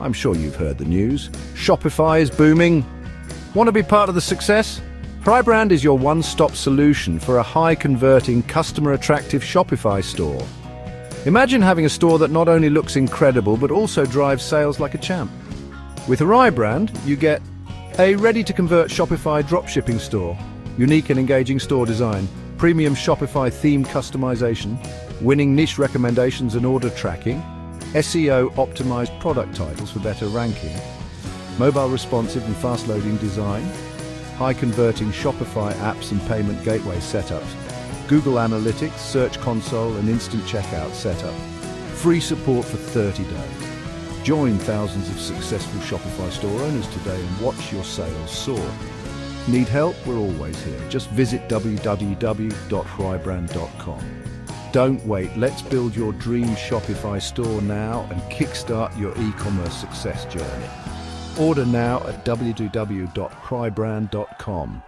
I'm sure you've heard the news. Shopify is booming. Want to be part of the success? HRYBRAND is your one-stop solution for a high-converting, customer-attractive Shopify store. Imagine having a store that not only looks incredible, but also drives sales like a champ. With HRYBRAND, you get a ready-to-convert Shopify dropshipping store, unique and engaging store design, premium Shopify theme customization, winning niche recommendations and order tracking, SEO-optimized product titles for better ranking, mobile responsive and fast-loading design, high-converting Shopify apps and payment gateway setups, Google Analytics, Search Console and instant checkout setup, free support for 30 days. Join thousands of successful Shopify store owners today and watch your sales soar. Need help? We're always here. Just visit www.hrybrand.com. Don't wait, let's build your dream Shopify store now and kickstart your e-commerce success journey. Order now at www.hrybrand.com.